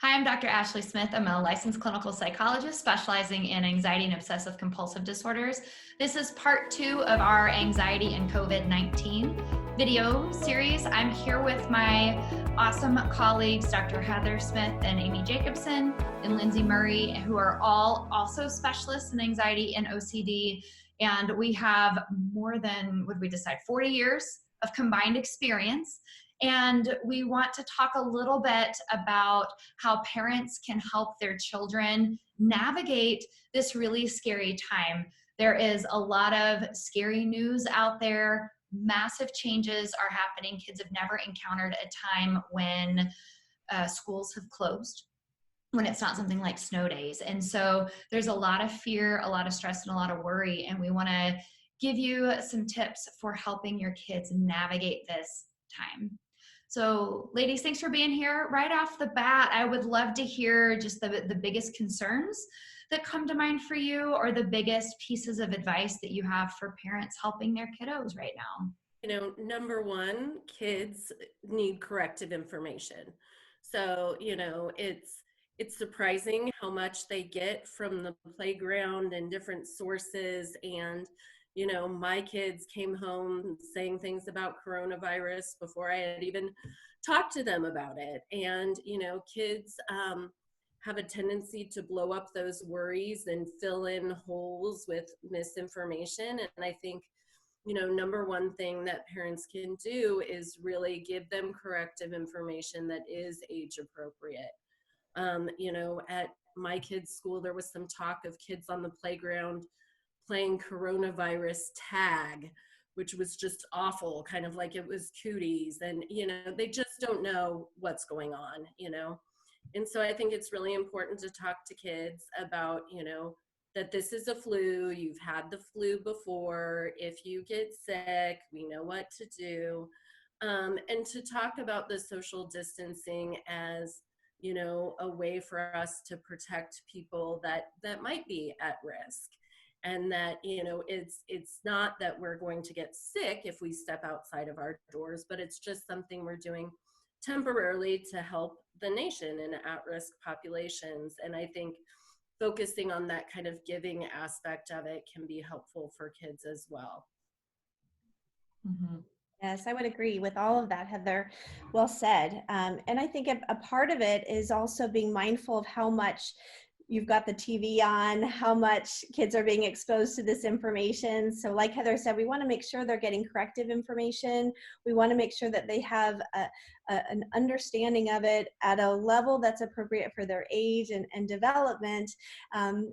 Hi, I'm Dr. Ashley Smith. I'm a licensed clinical psychologist specializing in anxiety and obsessive compulsive disorders. This is part 2 of our anxiety and COVID-19 video series. I'm here with my awesome colleagues, Dr. Heather Smith and Amy Jacobsen and Lindsey Murray, who are all also specialists in anxiety and OCD. And we have more than, 40 years of combined experience. And we want to talk a little bit about how parents can help their children navigate this really scary time. There is a lot of scary news out there. Massive changes are happening. Kids have never encountered a time when schools have closed, when it's not something like snow days. And so there's a lot of fear, a lot of stress, and a lot of worry. And we want to give you some tips for helping your kids navigate this time. So ladies, thanks for being here. Right off the bat, I would love to hear just the biggest concerns that come to mind for you, or the biggest pieces of advice that you have for parents helping their kiddos right now. You know, number one, kids need corrective information. So, it's surprising how much they get from the playground and different sources. And, my kids came home saying things about coronavirus before I had even talked to them about it. And, kids have a tendency to blow up those worries and fill in holes with misinformation. And I think, number one thing that parents can do is really give them corrective information that is age appropriate. At my kids' school, there was some talk of kids on the playground playing coronavirus tag, which was just awful, kind of like it was cooties. And, they just don't know what's going on, And so I think it's really important to talk to kids about, that this is a flu. You've had the flu before. If you get sick, we know what to do. And to talk about the social distancing as, a way for us to protect people that might be at risk. And that, it's not that we're going to get sick if we step outside of our doors, but it's just something we're doing temporarily to help the nation and at-risk populations. And I think focusing on that kind of giving aspect of it can be helpful for kids as well. Mm-hmm. Yes, I would agree with all of that, Heather. Well said. And I think a part of it is also being mindful of how much you've got the TV on, how much kids are being exposed to this information. So like Heather said, we want to make sure they're getting corrective information. We want to make sure that they have an understanding of it at a level that's appropriate for their age and development.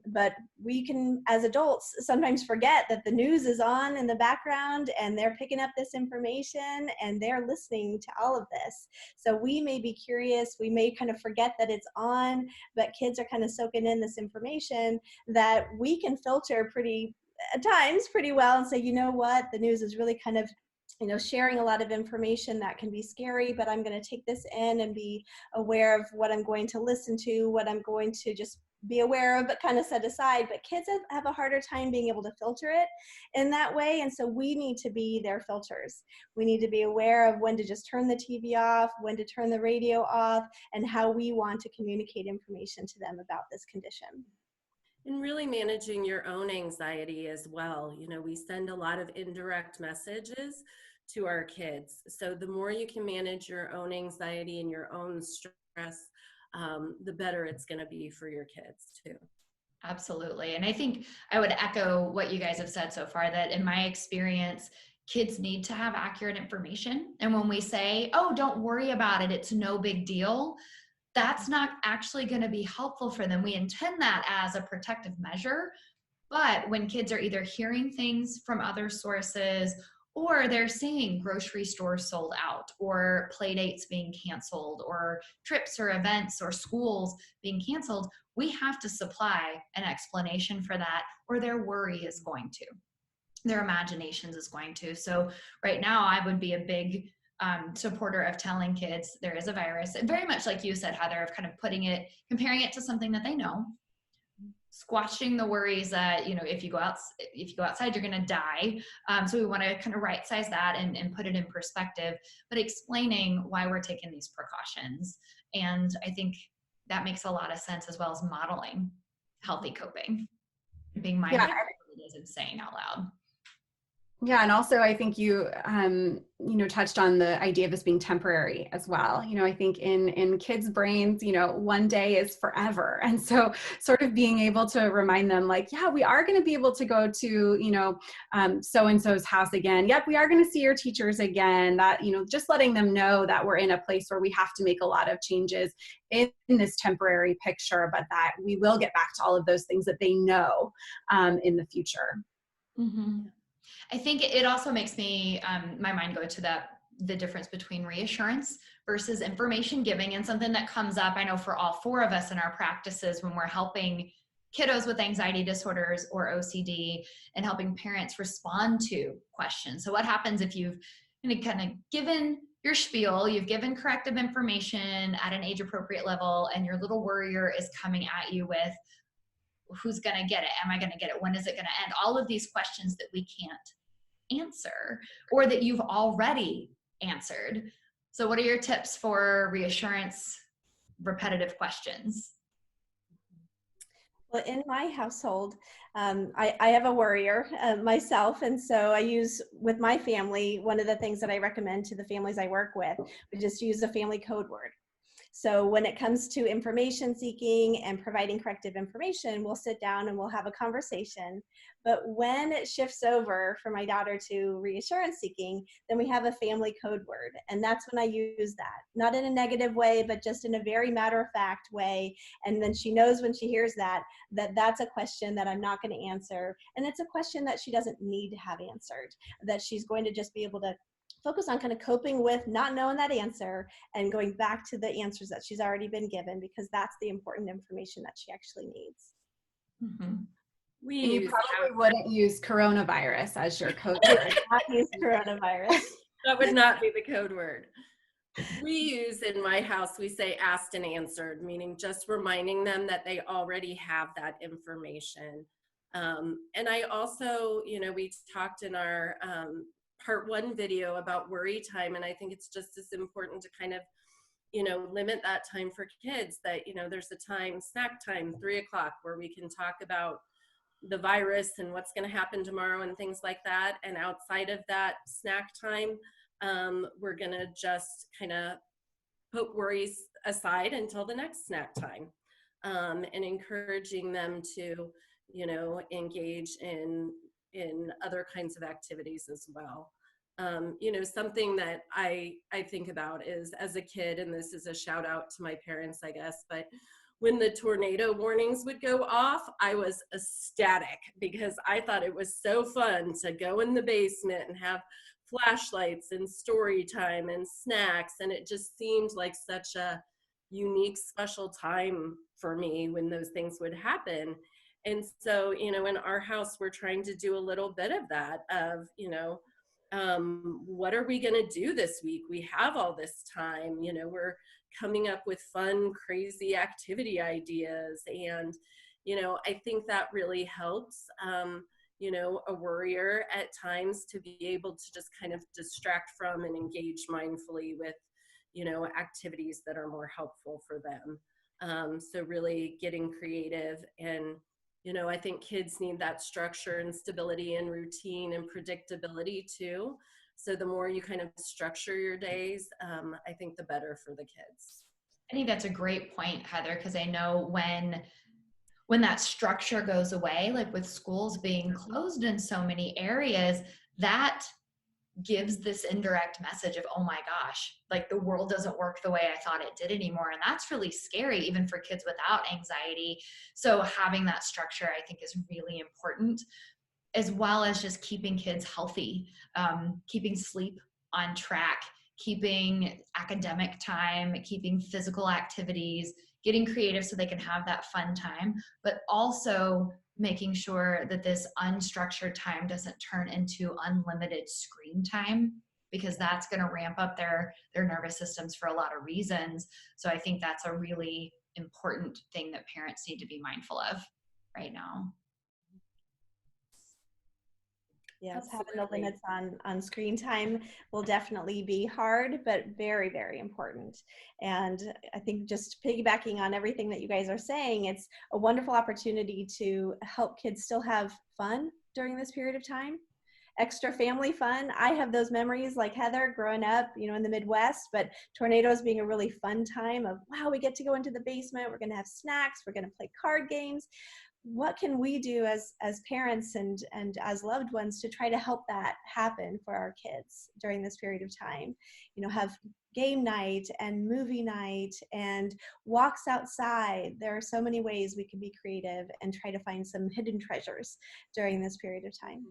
But we can, as adults, sometimes forget that the news is on in the background and they're picking up this information and they're listening to all of this. So we may be curious, we may kind of forget that it's on, but kids are kind of soaking in this information that we can filter at times pretty well and say, you know what, the news is really kind of sharing a lot of information that can be scary, but I'm going to take this in and be aware of what I'm going to listen to, what I'm going to just be aware of, but kind of set aside. But kids have a harder time being able to filter it in that way. And so we need to be their filters. We need to be aware of when to just turn the TV off, when to turn the radio off, and how we want to communicate information to them about this condition. And really managing your own anxiety as well. We send a lot of indirect messages to our kids. So the more you can manage your own anxiety and your own stress, the better it's going to be for your kids too. Absolutely. And I think I would echo what you guys have said so far, that in my experience, kids need to have accurate information. And when we say, oh, don't worry about it, it's no big deal, that's not actually going to be helpful for them. We intend that as a protective measure. But when kids are either hearing things from other sources, or they're seeing grocery stores sold out, or play dates being canceled, or trips or events or schools being canceled, we have to supply an explanation for that, or their worry is going to, their imaginations is going to. So right now I would be a big supporter of telling kids there is a virus, and very much like you said, Heather, of kind of comparing it to something that they know, squashing the worries that, if you go outside, you're going to die. So we want to kind of right size that and put it in perspective, but explaining why we're taking these precautions. And I think that makes a lot of sense, as well as modeling healthy coping, being Yeah. mindful of what it is and saying out loud. Yeah, and also I think you touched on the idea of this being temporary as well. I think in kids' brains, one day is forever, and so sort of being able to remind them, like, yeah, we are going to be able to go to so and so's house again. Yep, we are going to see your teachers again. That just letting them know that we're in a place where we have to make a lot of changes in this temporary picture, but that we will get back to all of those things that they know in the future. Mm-hmm. I think it also makes me, my mind go to the difference between reassurance versus information giving, and something that comes up, I know, for all four of us in our practices when we're helping kiddos with anxiety disorders or OCD and helping parents respond to questions. So what happens if you've kind of given your spiel, you've given corrective information at an age appropriate level, and your little worrier is coming at you with, who's going to get it? Am I going to get it? When is it going to end? All of these questions that we can't answer, or that you've already answered. So what are your tips for reassurance, repetitive questions? Well, in my household, I have a worrier myself. And so I use, with my family, one of the things that I recommend to the families I work with, we just use a family code word. So when it comes to information seeking and providing corrective information, we'll sit down and we'll have a conversation. But when it shifts over for my daughter to reassurance seeking, then we have a family code word. And that's when I use that, not in a negative way, but just in a very matter-of-fact way. And then she knows when she hears that that's a question that I'm not going to answer. And it's a question that she doesn't need to have answered, that she's going to just be able to focus on kind of coping with not knowing that answer and going back to the answers that she's already been given, because that's the important information that she actually needs. Mm-hmm. You probably wouldn't use coronavirus as your code word. Not use coronavirus. That would not be the code word. We use, in my house, we say asked and answered, meaning just reminding them that they already have that information. And I also, we talked in our part 1 video about worry time, and I think it's just as important to kind of limit that time for kids, that there's a time, snack time, 3 o'clock, where we can talk about the virus and what's going to happen tomorrow and things like that. And outside of that snack time, we're going to just kind of put worries aside until the next snack time, and encouraging them to engage in other kinds of activities as well. Something that I think about is, as a kid, and this is a shout out to my parents, I guess, but when the tornado warnings would go off, I was ecstatic, because I thought it was so fun to go in the basement and have flashlights and story time and snacks. And it just seemed like such a unique, special time for me when those things would happen. And so, in our house, we're trying to do a little bit of that, of, what are we going to do this week? We have all this time, we're coming up with fun, crazy activity ideas. And, I think that really helps, a worrier at times to be able to just kind of distract from and engage mindfully with, activities that are more helpful for them. So really getting creative. And I think kids need that structure and stability and routine and predictability too. So the more you kind of structure your days, I think the better for the kids. I think that's a great point, Heather, because I know when that structure goes away, like with schools being closed in so many areas, that gives this indirect message of, oh my gosh, like the world doesn't work the way I thought it did anymore. And that's really scary, even for kids without anxiety. So having that structure, I think, is really important, as well as just keeping kids healthy, keeping sleep on track, keeping academic time, keeping physical activities, getting creative so they can have that fun time, but also making sure that this unstructured time doesn't turn into unlimited screen time, because that's going to ramp up their nervous systems for a lot of reasons. So I think that's a really important thing that parents need to be mindful of right now. Yes, having the Absolutely. limits on screen time will definitely be hard, but very, very important. And I think just piggybacking on everything that you guys are saying, it's a wonderful opportunity to help kids still have fun during this period of time. Extra family fun. I have those memories like Heather growing up, in the Midwest, but tornadoes being a really fun time of, wow, we get to go into the basement. We're going to have snacks. We're going to play card games. What can we do as parents and as loved ones to try to help that happen for our kids during this period of time? Have game night and movie night and walks outside. There are so many ways we can be creative and try to find some hidden treasures during this period of time.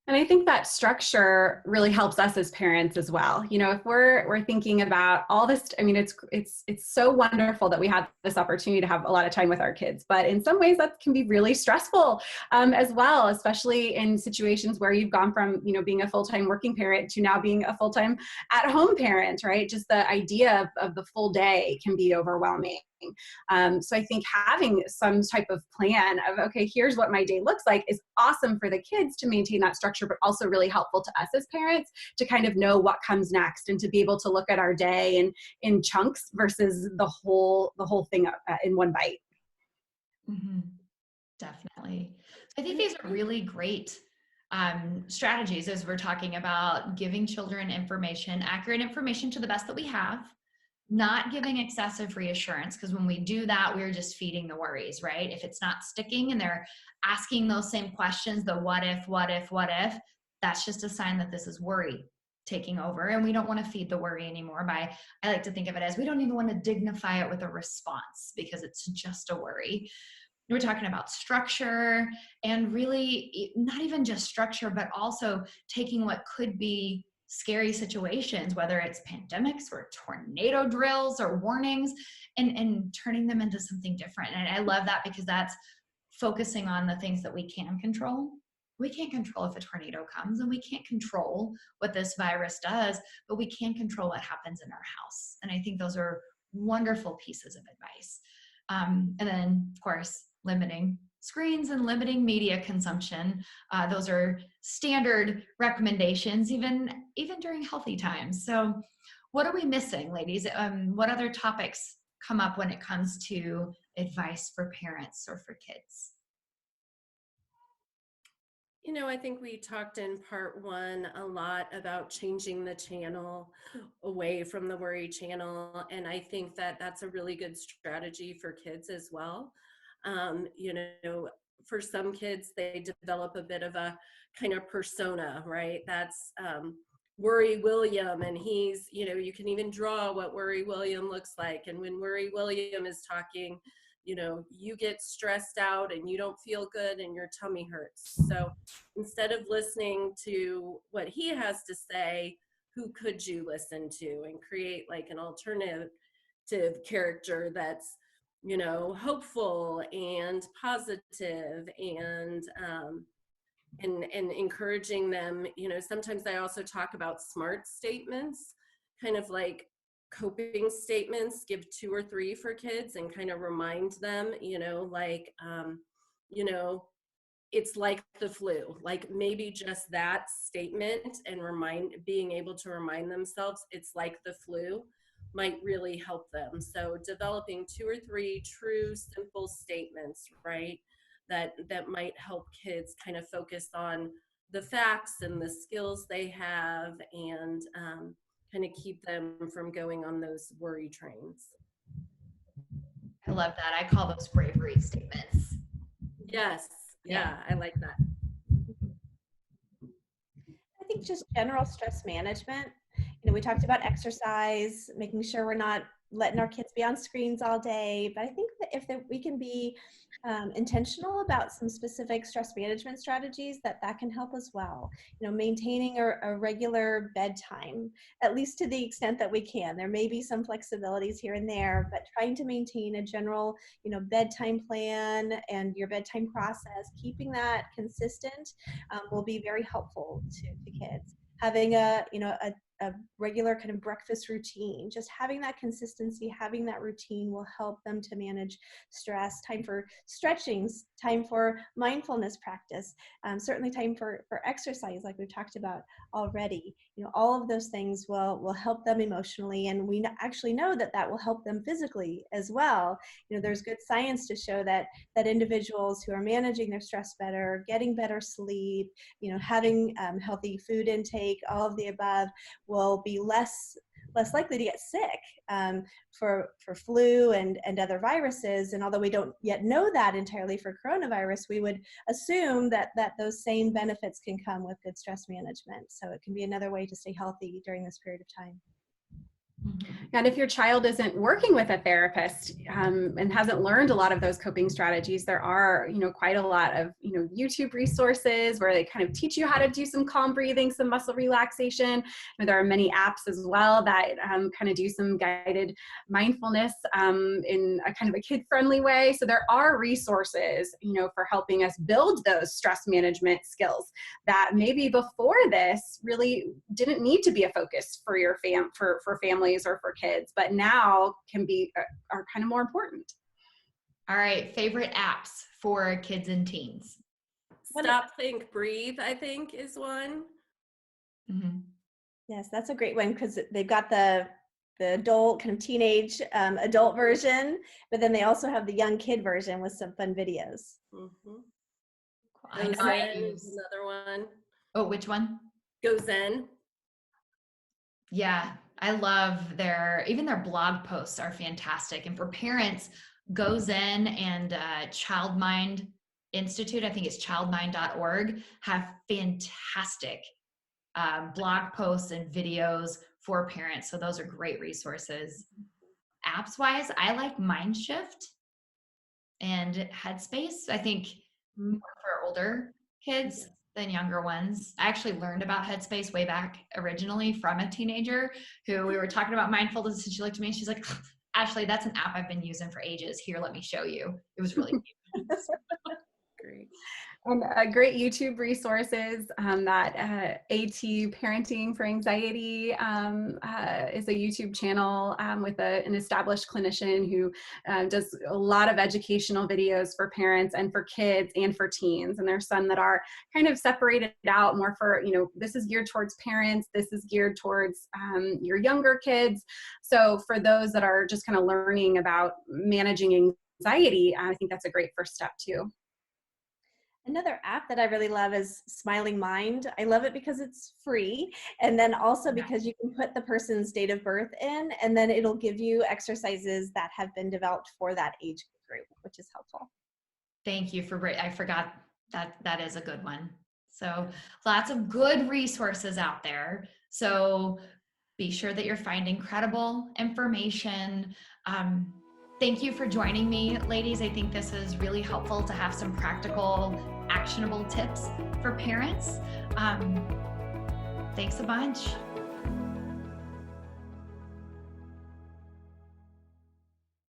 And I think that structure really helps us as parents as well. If we're thinking about all this, I mean, it's so wonderful that we have this opportunity to have a lot of time with our kids, but in some ways that can be really stressful as well, especially in situations where you've gone from, being a full-time working parent to now being a full-time at-home parent, right? Just the idea of the full day can be overwhelming. So I think having some type of plan of, okay, here's what my day looks like is awesome for the kids to maintain that structure, but also really helpful to us as parents to kind of know what comes next and to be able to look at our day in chunks versus the whole thing in one bite. Mm-hmm. Definitely. I think these are really great strategies as we're talking about giving children information, accurate information to the best that we have, not giving excessive reassurance, because when we do that, we're just feeding the worries, right? If it's not sticking and they're asking those same questions, the what if, that's just a sign that this is worry taking over, and we don't want to feed the worry anymore. I like to think of it as we don't even want to dignify it with a response because it's just a worry. We're talking about structure, and really not even just structure, but also taking what could be scary situations, whether it's pandemics or tornado drills or warnings, and turning them into something different. And I love that because that's focusing on the things that we can control. We can't control if a tornado comes, and we can't control what this virus does, but we can control what happens in our house. And I think those are wonderful pieces of advice. And then, of course, limiting screens and limiting media consumption. Those are standard recommendations, even during healthy times. So what are we missing, ladies? What other topics come up when it comes to advice for parents or for kids? I think we talked in part one a lot about changing the channel away from the worry channel. And I think that that's a really good strategy for kids as well. For some kids, they develop a bit of a kind of persona, right? That's Worry William, and he's, you can even draw what Worry William looks like. And when Worry William is talking, you get stressed out and you don't feel good and your tummy hurts. So instead of listening to what he has to say, who could you listen to, and create like an alternative character that's, hopeful and positive and encouraging them. Sometimes I also talk about SMART statements, kind of like coping statements, give 2 or 3 for kids and kind of remind them, it's like the flu, like maybe just that statement and being able to remind themselves it's like the flu might really help them. So developing 2 or 3 true, simple statements, right? That might help kids kind of focus on the facts and the skills they have, and kind of keep them from going on those worry trains. I love that. I call those bravery statements. Yes. Yeah, I like that. I think just general stress management. We talked about exercise, making sure we're not letting our kids be on screens all day. But I think that if we can be intentional about some specific stress management strategies, that can help as well. Maintaining a regular bedtime, at least to the extent that we can. There may be some flexibilities here and there, but trying to maintain a general, bedtime plan and your bedtime process, keeping that consistent will be very helpful to kids. Having a a regular kind of breakfast routine. Just having that consistency, having that routine will help them to manage stress. Time for stretching, time for mindfulness practice, certainly time for exercise, like we've talked about already. All of those things will help them emotionally, and we actually know that will help them physically as well. There's good science to show that individuals who are managing their stress better, getting better sleep, having healthy food intake, all of the above, will be less likely to get sick for flu and other viruses. And although we don't yet know that entirely for coronavirus, we would assume that those same benefits can come with good stress management. So it can be another way to stay healthy during this period of time. And if your child isn't working with a therapist and hasn't learned a lot of those coping strategies, there are, quite a lot of, YouTube resources where they kind of teach you how to do some calm breathing, some muscle relaxation. There are many apps as well that kind of do some guided mindfulness in a kind of a kid-friendly way. So there are resources, for helping us build those stress management skills that maybe before this really didn't need to be a focus for your for families or for kids, but now are kind of more important. All right, favorite apps for kids and teens. Stop, Think, Breathe, I think, is one. Mm-hmm. Yes, that's a great one, because they've got the adult, kind of teenage adult version, but then they also have the young kid version with some fun videos. I know Zen is another one. Oh, which one? Go Zen. Yeah, I love even their blog posts are fantastic. And for parents, Go Zen and Child Mind Institute, I think it's childmind.org, have fantastic blog posts and videos for parents. So those are great resources. Apps wise, I like MindShift and Headspace. I think more for older kids than younger ones. I actually learned about Headspace way back originally from a teenager who we were talking about mindfulness, and she looked at me and she's like, Ashley, that's an app I've been using for ages. Here, let me show you. It was really cute. Great. And great YouTube resources, that AT Parenting for Anxiety is a YouTube channel with an established clinician who does a lot of educational videos for parents and for kids and for teens. And there's some that are kind of separated out more for, this is geared towards parents, this is geared towards your younger kids. So for those that are just kind of learning about managing anxiety, I think that's a great first step too. Another app that I really love is Smiling Mind. I love it because it's free, and then also because you can put the person's date of birth in, and then it'll give you exercises that have been developed for that age group, which is helpful. Thank you I forgot that is a good one. So lots of good resources out there. So be sure that you're finding credible information. Thank you for joining me, ladies. I think this is really helpful to have some practical, actionable tips for parents. Thanks a bunch.